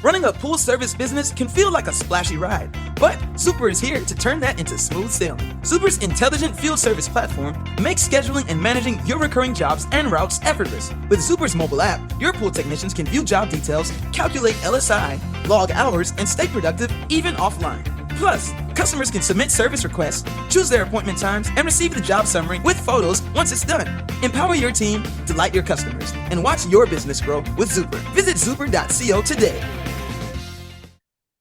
Running a pool service business can feel like a splashy ride, but Zuper is here to turn that into smooth sailing. Zuper's intelligent field service platform makes scheduling and managing your recurring jobs and routes effortless. With Zuper's mobile app, your pool technicians can view job details, calculate LSI, log hours, and stay productive even offline. Plus, customers can submit service requests, choose their appointment times, and receive the job summary with photos once it's done. Empower your team, delight your customers, and watch your business grow with Zuper. Visit zuper.co today.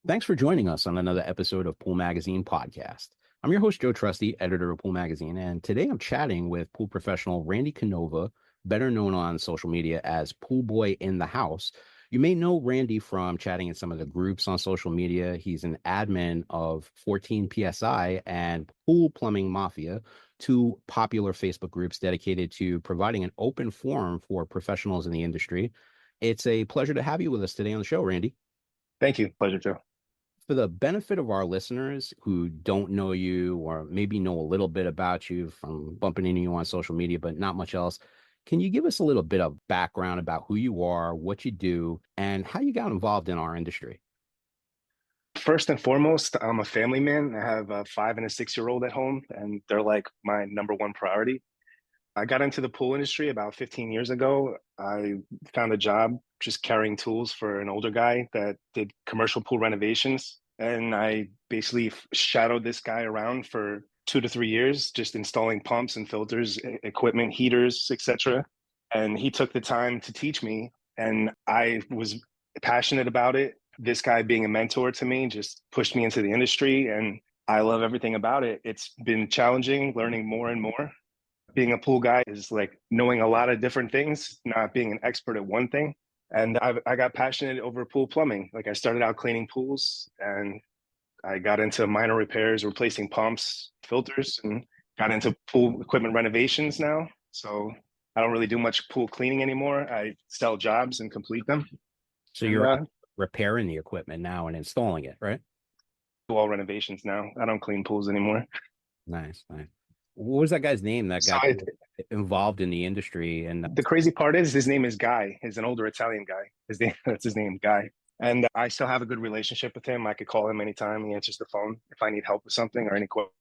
Thanks for joining us on another episode of Pool Magazine Podcast. I'm your host, Joe Trusty, editor of Pool Magazine, and today I'm chatting with pool professional Randy Canova, better known on social media as Pool Boy in the House. You may know Randy from chatting in some of the groups on social media. He's an admin of 14 PSI and Pool Plumbing Mafia, two popular Facebook groups dedicated to providing an open forum for professionals in the industry. It's a pleasure to have you with us today on the show, Randy. Thank you. Pleasure, Joe. For the benefit of our listeners who don't know you or maybe know a little bit about you from bumping into you on social media, but not much else, can you give us a little bit of background about who you are, what you do, and how you got involved in our industry? First and foremost, I'm a family man. I have a 5 and a 6-year-old at home, and they're like my number one priority. I got into the pool industry about 15 years ago. I found a job just carrying tools for an older guy that did commercial pool renovations. And I basically shadowed this guy around for 2 to 3 years, just installing pumps and filters, equipment, heaters, etc. And he took the time to teach me, and I was passionate about it. This guy being a mentor to me just pushed me into the industry, and I love everything about it. It's been challenging, learning more and more. Being a pool guy is like knowing a lot of different things, not being an expert at one thing. And I got passionate over pool plumbing. Like I started out cleaning pools, and I got into minor repairs, replacing pumps, filters, and got into pool equipment renovations now. So I don't really do much pool cleaning anymore. I sell jobs and complete them. So you're repairing the equipment now and installing it, right? Do all renovations now. I don't clean pools anymore. Nice. What was that guy's name that got involved in the industry? And the crazy part is his name is Guy. He's an older Italian guy. That's his name, Guy. And I still have a good relationship with him. I could call him anytime. He answers the phone if I need help with something or any question.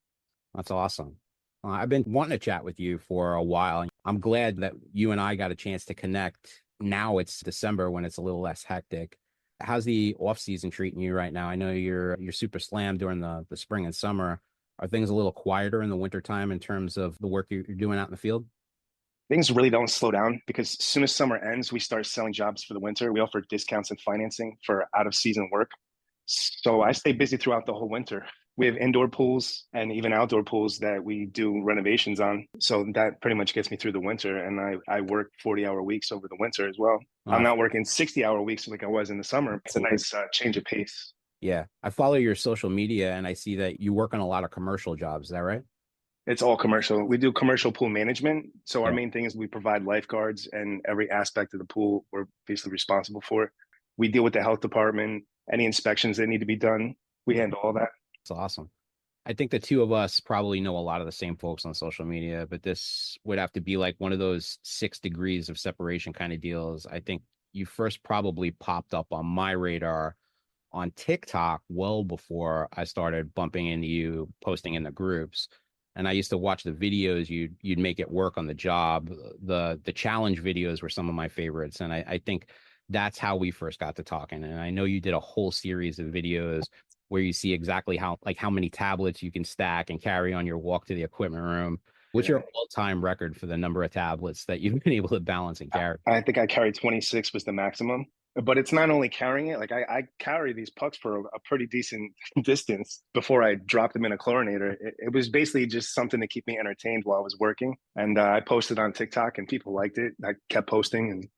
That's awesome. I've been wanting to chat with you for a while. I'm glad that you and I got a chance to connect. Now it's December when it's a little less hectic. How's the off season treating you right now? I know you're super slammed during the spring and summer. Are things a little quieter in the wintertime in terms of the work you're doing out in the field? Things really don't slow down because as soon as summer ends, we start selling jobs for the winter. We offer discounts and financing for out of season work. So I stay busy throughout the whole winter. We have indoor pools and even outdoor pools that we do renovations on. So that pretty much gets me through the winter. And I work 40-hour weeks over the winter as well. I'm not working 60-hour weeks like I was in the summer. It's a nice change of pace. Yeah. I follow your social media and I see that you work on a lot of commercial jobs. Is that right? It's all commercial. We do commercial pool management. So our main thing is we provide lifeguards, and every aspect of the pool we're basically responsible for. We deal with the health department, any inspections that need to be done. We handle all that. That's awesome. I think the two of us probably know a lot of the same folks on social media, but this would have to be like one of those 6 degrees of separation kind of deals. I think you first probably popped up on my radar on TikTok well before I started bumping into you, posting in the groups. And I used to watch the videos you'd make it work on the job. The challenge videos were some of my favorites. And I think that's how we first got to talking. And I know you did a whole series of videos where you see exactly how many tablets you can stack and carry on your walk to the equipment room. What's your all-time record for the number of tablets that you've been able to balance and carry? I think I carried 26 was the maximum. But it's not only carrying it. Like I carry these pucks for a pretty decent distance before I dropped them in a chlorinator. It was basically just something to keep me entertained while I was working. And I posted on TikTok and people liked it. I kept posting and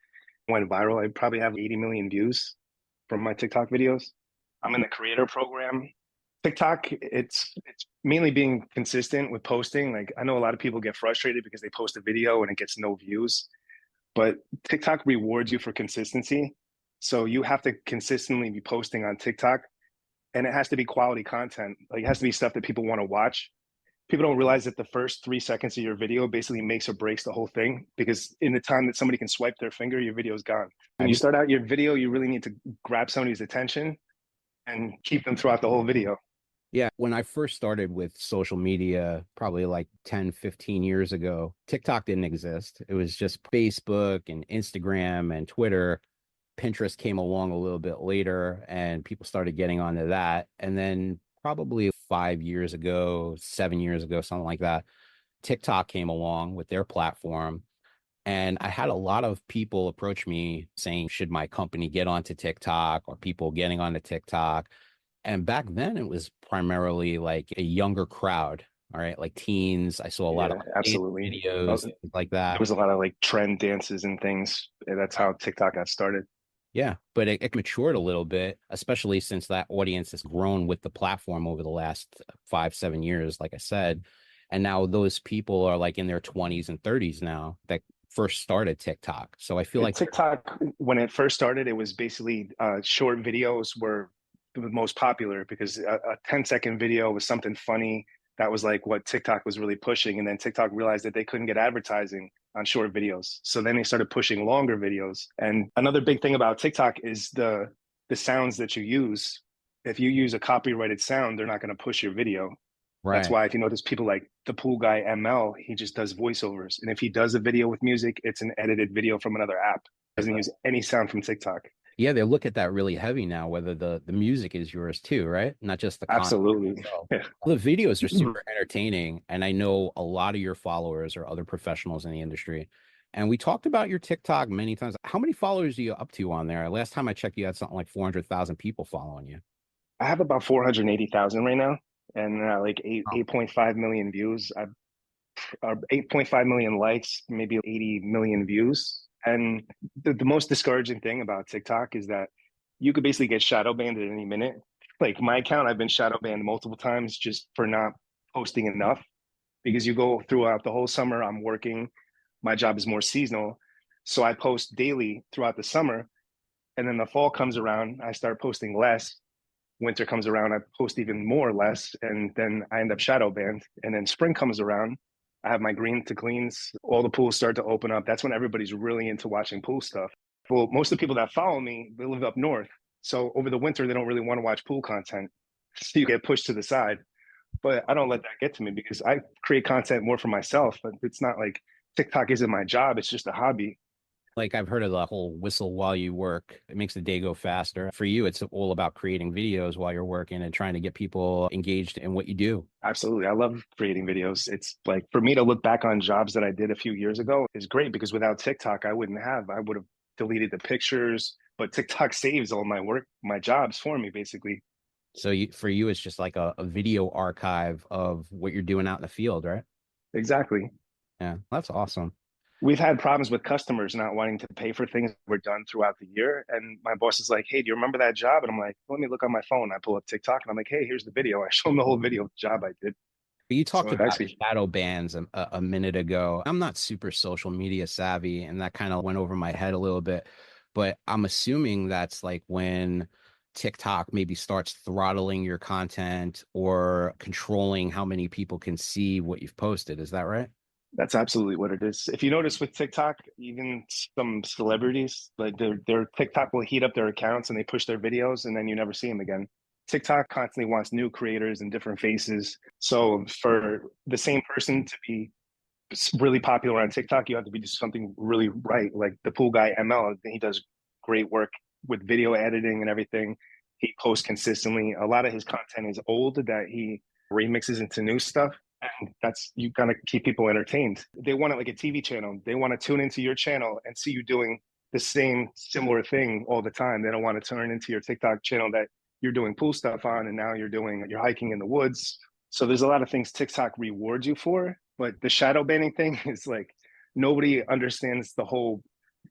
went viral. I probably have 80 million views from my TikTok videos. I'm in the creator program. TikTok, it's mainly being consistent with posting. Like I know a lot of people get frustrated because they post a video and it gets no views. But TikTok rewards you for consistency. So you have to consistently be posting on TikTok, and it has to be quality content. Like it has to be stuff that people want to watch. People don't realize that the first 3 seconds of your video basically makes or breaks the whole thing, because in the time that somebody can swipe their finger, your video is gone. When you start out your video, you really need to grab somebody's attention and keep them throughout the whole video. Yeah, when I first started with social media, probably like 10, 15 years ago, TikTok didn't exist. It was just Facebook and Instagram and Twitter. Pinterest came along a little bit later and people started getting onto that. And then probably 5 years ago, 7 years ago, something like that, TikTok came along with their platform. And I had a lot of people approach me saying, should my company get onto TikTok, or people getting onto TikTok? And back then it was primarily like a younger crowd. All right. Like teens. I saw a lot of absolutely videos like that. There was a lot of like trend dances and things. And that's how TikTok got started. Yeah. But it matured a little bit, especially since that audience has grown with the platform over the last 5, 7 years, like I said. And now those people are like in their 20s and 30s now that first started TikTok. So I feel like TikTok, when it first started, it was basically short videos were the most popular, because a 10-second video was something funny. That was like what TikTok was really pushing. And then TikTok realized that they couldn't get advertising on short videos. So then they started pushing longer videos. And another big thing about TikTok is the sounds that you use. If you use a copyrighted sound, they're not going to push your video. right. That's why if you notice people like the pool guy ML, he just does voiceovers. And if he does a video with music, it's an edited video from another app. Doesn't use any sound from TikTok. Yeah, they look at that really heavy now, whether the music is yours too, right? Not just the content. Absolutely. Yeah. The videos are super entertaining. And I know a lot of your followers are other professionals in the industry. And we talked about your TikTok many times. How many followers are you up to on there? Last time I checked, you had something like 400,000 people following you. I have about 480,000 right now, and like 8.5 million views. 8.5 million likes, maybe 80 million views. And the most discouraging thing about TikTok is that you could basically get shadow banned at any minute. Like my account, I've been shadow banned multiple times just for not posting enough, because you go throughout the whole summer, I'm working. My job is more seasonal. So I post daily throughout the summer. And then the fall comes around, I start posting less. Winter comes around, I post even more less. And then I end up shadow banned. And then spring comes around, I have my green to cleans. All the pools start to open up. That's when everybody's really into watching pool stuff. Well, most of the people that follow me, they live up north. So over the winter, they don't really want to watch pool content. So you get pushed to the side. But I don't let that get to me, because I create content more for myself. But it's not like TikTok isn't my job. It's just a hobby. Like I've heard of the whole whistle while you work. It makes the day go faster. For you, it's all about creating videos while you're working and trying to get people engaged in what you do. Absolutely. I love creating videos. It's like, for me to look back on jobs that I did a few years ago is great, because without TikTok, I would have deleted the pictures, but TikTok saves all my work, my jobs for me, basically. So for you, it's just like a video archive of what you're doing out in the field, right? Exactly. Yeah, that's awesome. We've had problems with customers not wanting to pay for things that were done throughout the year. And my boss is like, hey, do you remember that job? And I'm like, let me look on my phone. I pull up TikTok and I'm like, hey, here's the video. I show him the whole video of the job I did. You talked about shadow bans a minute ago. I'm not super social media savvy, and that kind of went over my head a little bit. But I'm assuming that's like when TikTok maybe starts throttling your content or controlling how many people can see what you've posted. Is that right? That's absolutely what it is. If you notice with TikTok, even some celebrities, like their TikTok will heat up their accounts and they push their videos, and then you never see them again. TikTok constantly wants new creators and different faces. So for the same person to be really popular on TikTok, you have to be doing something really right. Like the pool guy ML, he does great work with video editing and everything. He posts consistently. A lot of his content is old that he remixes into new stuff. And that's, you gotta keep people entertained. They want it like a TV channel. They want to tune into your channel and see you doing the same similar thing all the time. They don't want to turn into your TikTok channel that you're doing pool stuff on, and now you're hiking in the woods. So there's a lot of things TikTok rewards you for, but the shadow banning thing is like, nobody understands the whole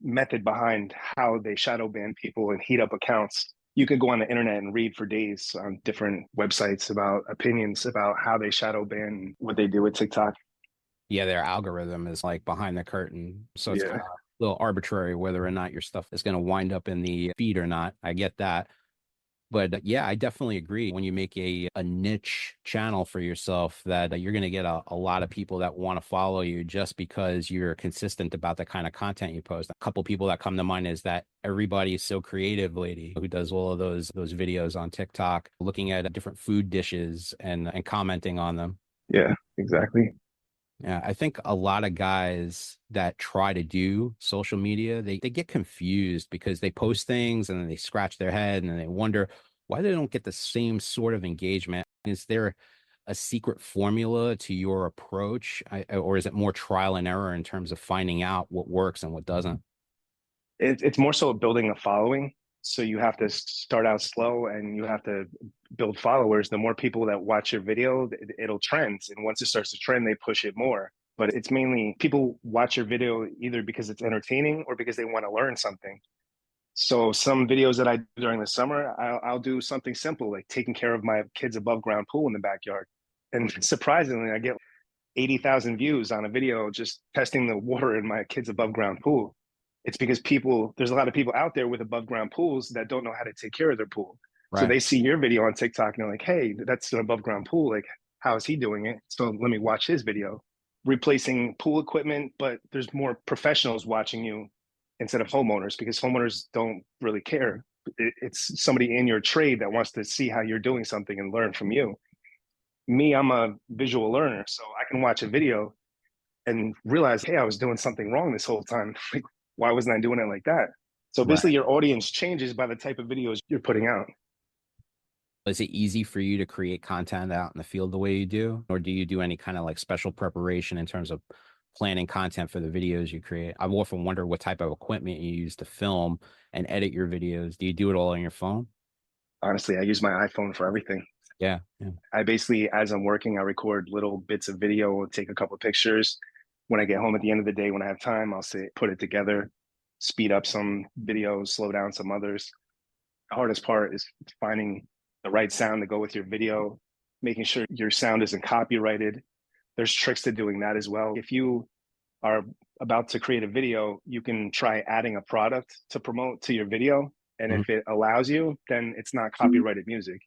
method behind how they shadow ban people and heat up accounts. You could go on the internet and read for days on different websites about opinions about how they shadow ban, what they do with TikTok. Yeah, their algorithm is like behind the curtain. So it's kind of a little arbitrary whether or not your stuff is going to wind up in the feed or not. I get that. But yeah, I definitely agree. When you make a niche channel for yourself, that you're going to get a lot of people that want to follow you just because you're consistent about the kind of content you post. A couple people that come to mind is that Everybody Is So Creative lady who does all of those videos on TikTok, looking at different food dishes and commenting on them. Yeah, exactly. Yeah, I think a lot of guys that try to do social media, they get confused because they post things and then they scratch their head and then they wonder why they don't get the same sort of engagement. Is there a secret formula to your approach, or is it more trial and error in terms of finding out what works and what doesn't? It's more so building a following. So you have to start out slow and you have to build followers. The more people that watch your video, it'll trend. And once it starts to trend, they push it more. But it's mainly people watch your video either because it's entertaining or because they want to learn something. So some videos that I do during the summer, I'll do something simple like taking care of my kids' above ground pool in the backyard. And surprisingly, I get 80,000 views on a video just testing the water in my kids' above ground pool. It's because there's a lot of people out there with above ground pools that don't know how to take care of their pool. So Right. they see your video on TikTok and they're like, hey, that's an above ground pool. Like, how is he doing it? So let me watch his video. Replacing pool equipment, but there's more professionals watching you instead of homeowners because homeowners don't really care. It's somebody in your trade that wants to see how you're doing something and learn from you. Me, I'm a visual learner, so I can watch a video and realize, hey, I was doing something wrong this whole time. Like, why wasn't I doing it like that? So basically, Right. your audience changes by the type of videos you're putting out. Is it easy for you to create content out in the field the way you do? Or do you do any kind of like special preparation in terms of planning content for the videos you create? I've often wondered what type of equipment you use to film and edit your videos. Do you do it all on your phone? Honestly, I use my iPhone for everything. Yeah. Yeah. I basically, as I'm working, I record little bits of video, take a couple of pictures. When I get home at the end of the day, when I have time, I'll say, put it together, speed up some videos, slow down some others. The hardest part is finding the right sound to go with your video, making sure your sound isn't copyrighted. There's tricks to doing that as well. If you are about to create a video, you can try adding a product to promote to your video. And Mhm. if it allows you, then it's not copyrighted music.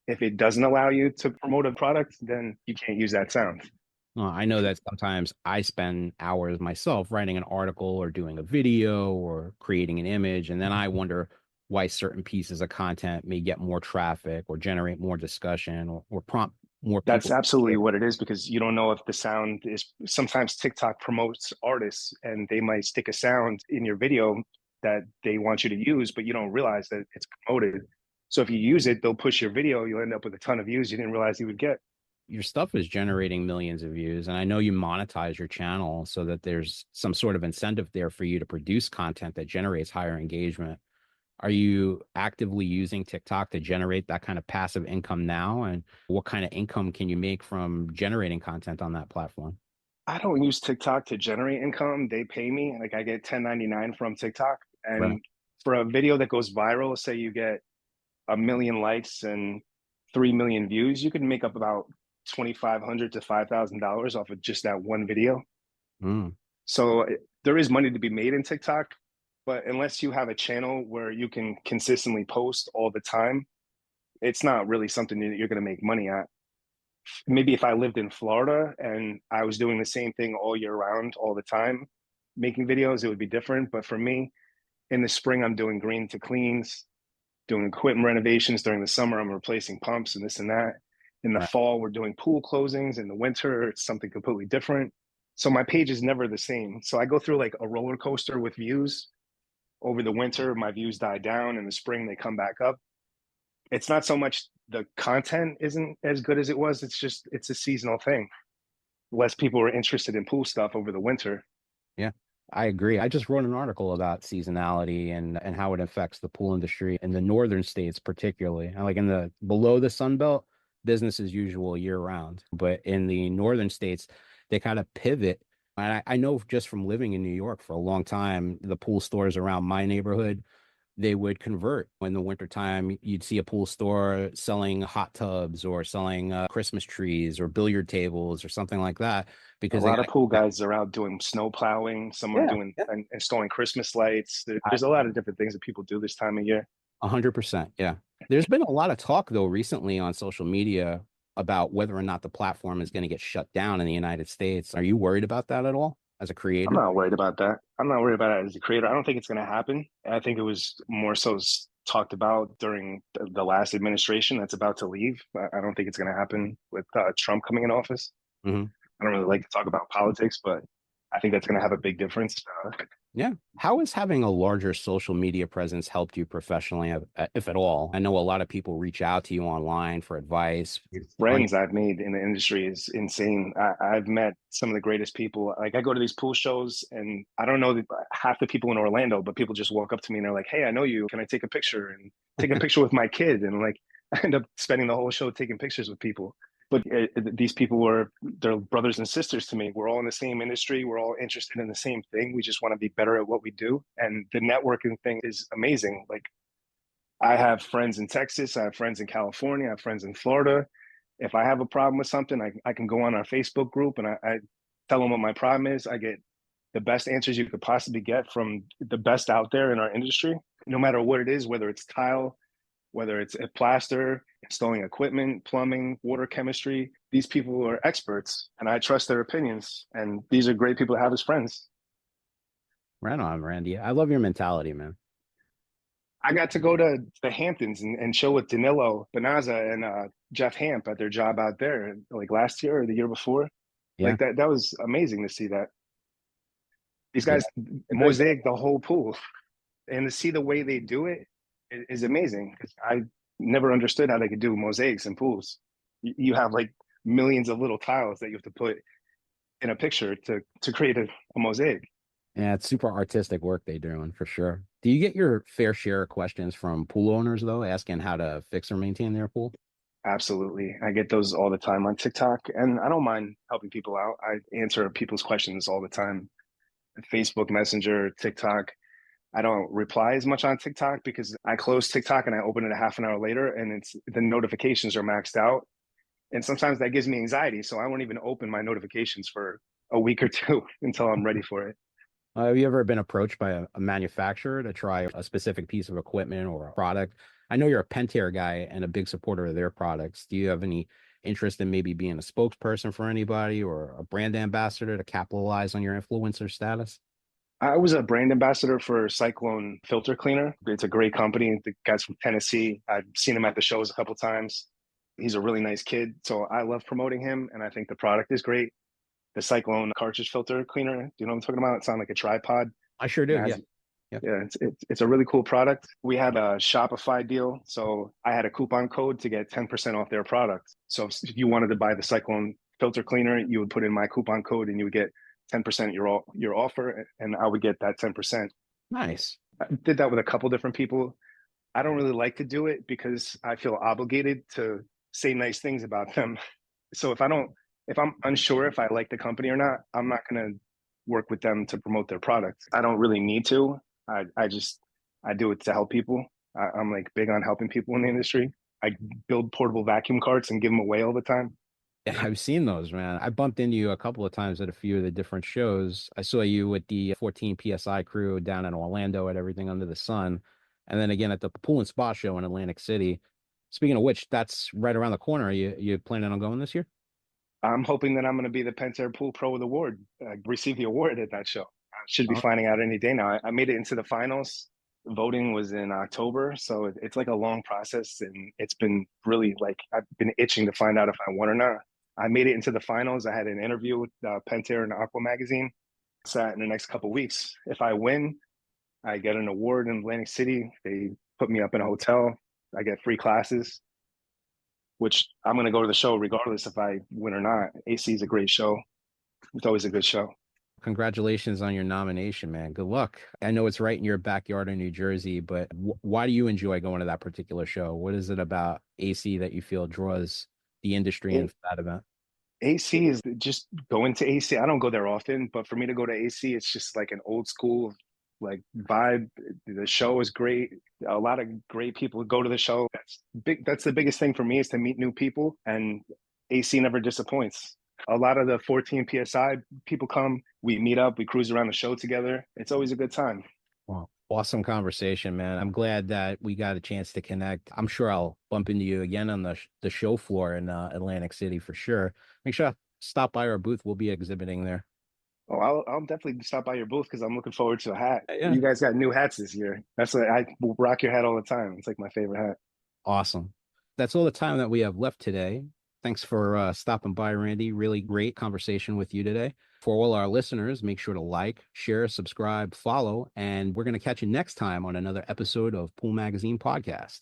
If it doesn't allow you to promote a product, then you can't use that sound. Well, I know that sometimes I spend hours myself writing an article or doing a video or creating an image, and then I wonder why certain pieces of content may get more traffic or generate more discussion or prompt more That's people. absolutely what it is because you don't know if the sound is sometimes TikTok promotes artists and they might stick a sound in your video that they want you to use, but you don't realize that it's promoted. So if you use it, they'll push your video. You'll end up with a ton of views you didn't realize you would get. Your stuff is generating millions of views, and I know you monetize your channel so that there's some sort of incentive there for you to produce content that generates higher engagement. Are you actively using TikTok to generate that kind of passive income now? And what kind of income can you make from generating content on that platform? I don't use TikTok to generate income. They pay me. Like I get 1099 from TikTok. Right. And for a video that goes viral, say you get a million likes and 3 million views, you can make up about 2,500 to $5,000 off of just that one video. Mm, So there is money to be made in TikTok, but unless you have a channel where you can consistently post all the time, it's not really something that you're going to make money at. Maybe if I lived in Florida and I was doing the same thing all year round, all the time, making videos, it would be different. But for me, in the spring, I'm doing green to cleans, doing equipment renovations. During the summer, I'm replacing pumps and this and that. In the right. fall, we're doing pool closings. In the winter, it's something completely different. So my page is never the same. So I go through like a roller coaster with views. Over the winter, my views die down. In the spring, they come back up. It's not so much the content isn't as good as it was. It's a seasonal thing. Less people are interested in pool stuff over the winter. Yeah, I agree. I just wrote an article about seasonality and how it affects the pool industry in the northern states, particularly. And like in the below the Sun Belt, business as usual year round. But in the northern states, they kind of pivot. And I know just from living in New York for a long time, the pool stores around my neighborhood, they would convert. In the wintertime, you'd see a pool store selling hot tubs or selling Christmas trees or billiard tables or something like that A because they lot of got. pool guys are out doing snow plowing. Some are Yeah, doing yeah. and installing Christmas lights. I There's a lot of different things that people do this time of year. 100%. Yeah. There's been a lot of talk though recently on social media about whether or not the platform is going to get shut down in the United States. Are you worried about that at all as a I'm creator? not worried about that. I'm not worried about it as a creator. I don't think it's going to happen. I think it was more so talked about during the last administration that's about to leave. I don't think it's going to happen with Trump coming in office. Hmm. I don't really like to talk about politics, but I think that's going to have a big difference. Yeah. How has having a larger social media presence helped you professionally, if at all? I know a lot of people reach out to you online for advice. Friends I've made in the industry is insane. I've met some of the greatest people. Like I go to these pool shows and I don't know half the people in Orlando, but people just walk up to me and they're like, "Hey, I know you. Can I take a picture?" And take a picture with my kid. And like I end up spending the whole show taking pictures with people. But these people were they're brothers and sisters to me. We're all in the same industry. We're all interested in the same thing. We just want to be better at what we do. And the networking thing is amazing. Like I have friends in Texas, I have friends in California, I have friends in Florida. If I have a problem with something, I can go on our Facebook group and I tell them what my problem is. I get the best answers you could possibly get from the best out there in our industry, no matter what it is, whether it's tile, whether it's a plaster, installing equipment, plumbing, water chemistry. These people are experts and I trust their opinions. And these are great people to have as friends. Right on, Randy. I love your mentality, man. I got to go to the Hamptons and chill with Danilo Benaza and Jeff Hamp at their job out there, like last year or the year before. Yeah. Like that was amazing to see that. These Yeah. guys mosaic the whole pool, and to see the way they do it is amazing. Because I never understood how they could do mosaics in pools. You have like millions of little tiles that you have to put in a picture to create a mosaic. Yeah, it's super artistic work they're doing for sure. Do you get your fair share of questions from pool owners though, asking how to fix or maintain their pool? Absolutely. I get those all the time on TikTok, and I don't mind helping people out. I answer people's questions all the time. Facebook Messenger, TikTok. I don't reply as much on TikTok because I close TikTok and I open it a half an hour later and it's the notifications are maxed out. And sometimes that gives me anxiety. So I won't even open my notifications for a week or two until I'm ready for it. Have you ever been approached by a manufacturer to try a specific piece of equipment or a product? I know you're a Pentair guy and a big supporter of their products. Do you have any interest in maybe being a spokesperson for anybody or a brand ambassador to capitalize on your influencer status? I was a brand ambassador for Cyclone Filter Cleaner. It's a great company. The guy's from Tennessee. I've seen him at the shows a couple times. He's a really nice kid. So I love promoting him and I think the product is great. The Cyclone cartridge filter cleaner. Do you know what I'm talking about? It's on like a tripod. I sure It do. Yeah. has, Yeah. yeah, it's a really cool product. We had a Shopify deal, so I had a coupon code to get 10% off their product. So if you wanted to buy the Cyclone filter cleaner, you would put in my coupon code and you would get 10% your offer, and I would get that 10%. Nice. I did that with a couple different people. I don't really like to do it because I feel obligated to say nice things about them. So if I'm unsure if I like the company or not, I'm not going to work with them to promote their product. I don't really need to. I do it to help people. I'm like big on helping people in the industry. I build portable vacuum carts and give them away all the time. Yeah, I've seen those, man. I bumped into you a couple of times at a few of the different shows. I saw you with the 14 PSI crew down in Orlando at Everything Under the Sun, and then again at the Pool and Spa show in Atlantic City. Speaking of which, that's right around the corner. Are you planning on going this year? I'm hoping that I'm going to be the Pentair Pool Pro of the Award, receive the award at that show. I should be Oh, finding out any day now. I made it into the finals. Voting was in October, so it's like a long process, and it's been really like I've been itching to find out if I won or not. I made it into the finals. I had an interview with Pentair and Aqua Magazine. Set in the next couple of weeks. If I win, I get an award in Atlantic City. They put me up in a hotel. I get free classes, which I'm going to go to the show regardless if I win or not. AC is a great show. It's always a good show. congratulations on your nomination, man. Good luck. I know it's right in your backyard in New Jersey, but why do you enjoy going to that particular show? What is it about AC that you feel draws the industry in It, for that event? AC is just going to AC. I don't go there often, but for me to go to AC, it's just like an old school like vibe. The show is great. A lot of great people go to the show. That's big. That's the biggest thing for me is to meet new people, and AC never disappoints. A lot of the 14 PSI people come. We meet up. We cruise around the show together. It's always a good time. Wow. Awesome conversation, man. I'm glad that we got a chance to connect. I'm sure I'll bump into you again on the show floor in Atlantic City for sure. Make sure to stop by our booth. We'll be exhibiting there. Oh, I'll definitely stop by your booth because I'm looking forward to a hat. Yeah. You guys got new hats this year. That's what I rock your hat all the time. It's like my favorite hat. Awesome. That's all the time that we have left today. Thanks for stopping by, Randy. Really great conversation with you today. For all our listeners, make sure to like, share, subscribe, follow, and we're going to catch you next time on another episode of Pool Magazine Podcast.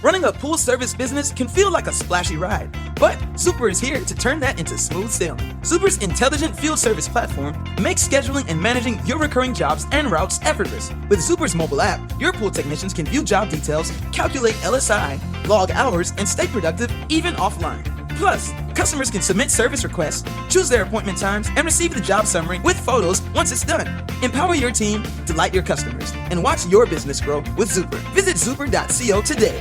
Running a pool service business can feel like a splashy ride, but Zuper is here to turn that into smooth sailing. Zuper's intelligent field service platform makes scheduling and managing your recurring jobs and routes effortless. With Zuper's mobile app, your pool technicians can view job details, calculate LSI, log hours, and stay productive even offline. Plus, customers can submit service requests, choose their appointment times, and receive the job summary with photos once it's done. Empower your team, delight your customers, and watch your business grow with Zuper. Visit Zuper.co today.